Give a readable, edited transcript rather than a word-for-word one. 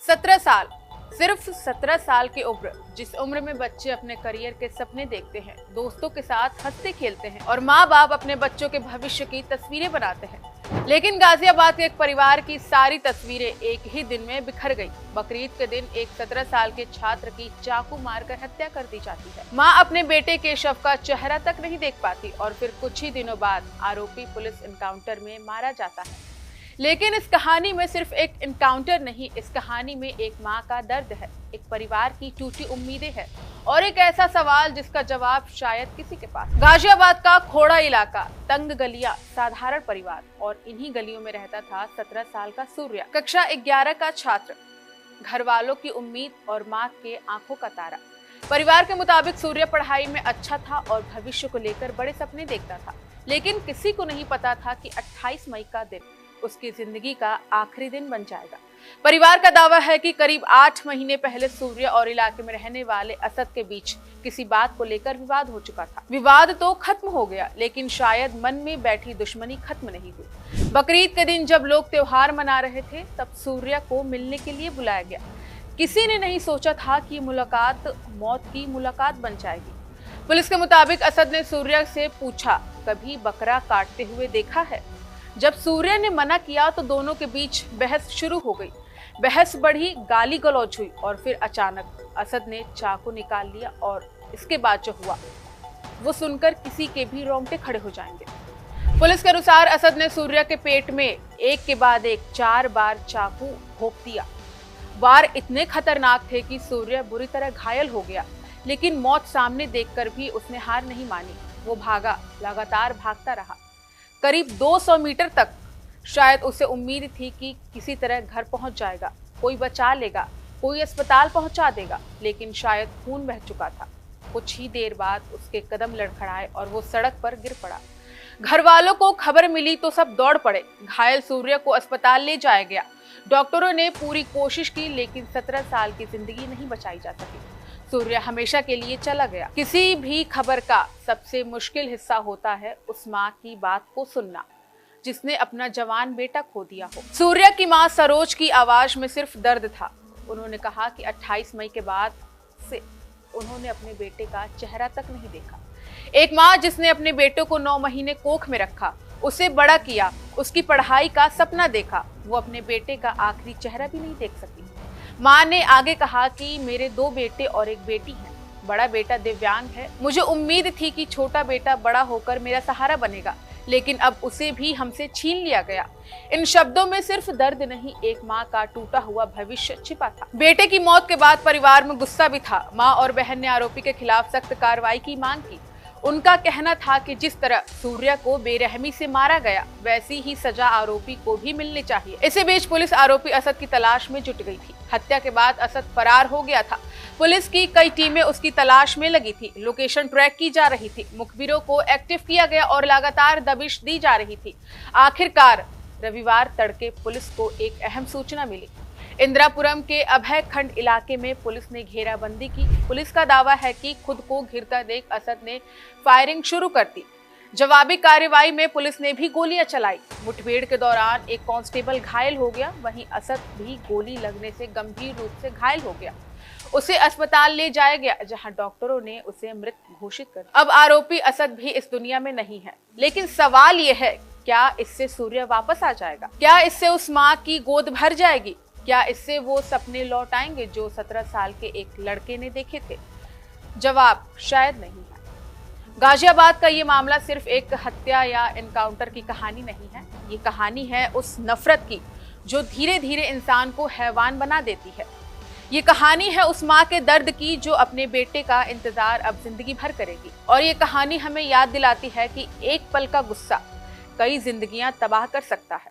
17 साल, सिर्फ 17 साल की उम्र, जिस उम्र में बच्चे अपने करियर के सपने देखते हैं, दोस्तों के साथ हंसते खेलते हैं और माँ बाप अपने बच्चों के भविष्य की तस्वीरें बनाते हैं। लेकिन गाजियाबाद के एक परिवार की सारी तस्वीरें एक ही दिन में बिखर गई। बकरीद के दिन एक 17 साल के छात्र की चाकू मारकर हत्या कर दी जाती है। माँ अपने बेटे के शव का चेहरा तक नहीं देख पाती और फिर कुछ ही दिनों बाद आरोपी पुलिस एनकाउंटर में मारा जाता है। लेकिन इस कहानी में सिर्फ एक एनकाउंटर नहीं, इस कहानी में एक माँ का दर्द है, एक परिवार की टूटी उम्मीदें हैं और एक ऐसा सवाल जिसका जवाब शायद किसी के पास। गाजियाबाद का खोड़ा इलाका, तंग गलियां, साधारण परिवार और इन्हीं गलियों में रहता था 17 साल का सूर्या, कक्षा 11 का छात्र, घर वालों की उम्मीद और माँ के आंखों का तारा। परिवार के मुताबिक सूर्या पढ़ाई में अच्छा था और भविष्य को लेकर बड़े सपने देखता था, लेकिन किसी को नहीं पता था कि 28 मई का दिन उसकी जिंदगी का आखिरी दिन बन जाएगा। परिवार का दावा है कि करीब 8 महीने पहले सूर्य और इलाके में रहने वाले असद के बीच किसी बात को लेकर विवाद हो चुका था। विवाद तो खत्म हो गया, लेकिन शायद मन में बैठी दुश्मनी खत्म नहीं हुई। बकरीद के दिन जब लोग त्योहार मना रहे थे, तब सूर्य को मिलने के लिए बुलाया गया। किसी ने नहीं सोचा था कि मुलाकात मौत की मुलाकात बन जाएगी। पुलिस के मुताबिक असद ने सूर्य से पूछा, कभी बकरा काटते हुए देखा है? जब सूर्य ने मना किया तो दोनों के बीच बहस शुरू हो गई। बहस बढ़ी, गाली गलौज हुई और फिर अचानक असद ने चाकू निकाल लिया और इसके बाद जो हुआ वो सुनकर किसी के भी रोंगटे खड़े हो जाएंगे। पुलिस के अनुसार असद ने सूर्य के पेट में एक के बाद एक 4 बार चाकू घोंप दिया। वार इतने खतरनाक थे कि सूर्य बुरी तरह घायल हो गया, लेकिन मौत सामने देखकर भी उसने हार नहीं मानी। वो भागा, लगातार भागता रहा, करीब 200 मीटर तक। शायद उसे उम्मीद थी कि किसी तरह घर पहुंच जाएगा, कोई बचा लेगा, कोई अस्पताल पहुंचा देगा, लेकिन शायद खून बह चुका था। कुछ ही देर बाद उसके कदम लड़खड़ाए और वो सड़क पर गिर पड़ा। घर वालों को खबर मिली तो सब दौड़ पड़े। घायल सूर्य को अस्पताल ले जाया गया। डॉक्टरों ने पूरी कोशिश की, लेकिन 17 साल की जिंदगी नहीं बचाई जा सकी। सूर्य हमेशा के लिए चला गया। किसी भी खबर का सबसे मुश्किल हिस्सा होता है उस माँ की बात को सुनना जिसने अपना जवान बेटा खो दिया हो। सूर्य की माँ सरोज की आवाज में सिर्फ दर्द था। उन्होंने कहा कि 28 मई के बाद से उन्होंने अपने बेटे का चेहरा तक नहीं देखा। एक माँ जिसने अपने बेटे को 9 महीने कोख में रखा, उसे बड़ा किया, उसकी पढ़ाई का सपना देखा, वो अपने बेटे का आखिरी चेहरा भी नहीं देख सकी। माँ ने आगे कहा कि मेरे 2 बेटे और एक बेटी हैं। बड़ा बेटा दिव्यांग है। मुझे उम्मीद थी कि छोटा बेटा बड़ा होकर मेरा सहारा बनेगा, लेकिन अब उसे भी हमसे छीन लिया गया। इन शब्दों में सिर्फ दर्द नहीं, एक माँ का टूटा हुआ भविष्य छिपा था। बेटे की मौत के बाद परिवार में गुस्सा भी था। माँ और बहन ने आरोपी के खिलाफ सख्त कार्रवाई की मांग की। उनका कहना था कि जिस तरह सूर्य को बेरहमी से मारा गया, वैसी ही सजा आरोपी को भी मिलनी चाहिए। इसी बीच पुलिस आरोपी असद की तलाश में जुट गई थी। हत्या के बाद असद फरार हो गया था। पुलिस की कई टीमें उसकी तलाश में लगी थी। लोकेशन ट्रैक की जा रही थी, मुखबिरों को एक्टिव किया गया और लगातार दबिश दी जा रही थी। आखिरकार रविवार तड़के पुलिस को एक अहम सूचना मिली। इंदिरापुरम के अभय खंड इलाके में पुलिस ने घेराबंदी की। पुलिस का दावा है कि खुद को घिरता देख असद ने फायरिंग शुरू कर दी। जवाबी कार्रवाई में पुलिस ने भी गोलियां चलाई। मुठभेड़ के दौरान एक कांस्टेबल घायल हो गया, वहीं असद भी गोली लगने से गंभीर रूप से घायल हो गया। उसे अस्पताल ले जाया गया, जहां डॉक्टरों ने उसे मृत घोषित कर दिया। अब आरोपी असद भी इस दुनिया में नहीं है, लेकिन सवाल ये है, क्या इससे सूर्य वापस आ जाएगा? क्या इससे उस माँ की गोद भर जाएगी? क्या इससे वो सपने लौट आएंगे जो 17 साल के एक लड़के ने देखे थे? जवाब शायद नहीं है। गाजियाबाद का ये मामला सिर्फ एक हत्या या एनकाउंटर की कहानी नहीं है। ये कहानी है उस नफरत की जो धीरे धीरे इंसान को हैवान बना देती है। ये कहानी है उस माँ के दर्द की जो अपने बेटे का इंतजार अब जिंदगी भर करेगी। और ये कहानी हमें याद दिलाती है कि एक पल का गुस्सा कई जिंदगियां तबाह कर सकता है।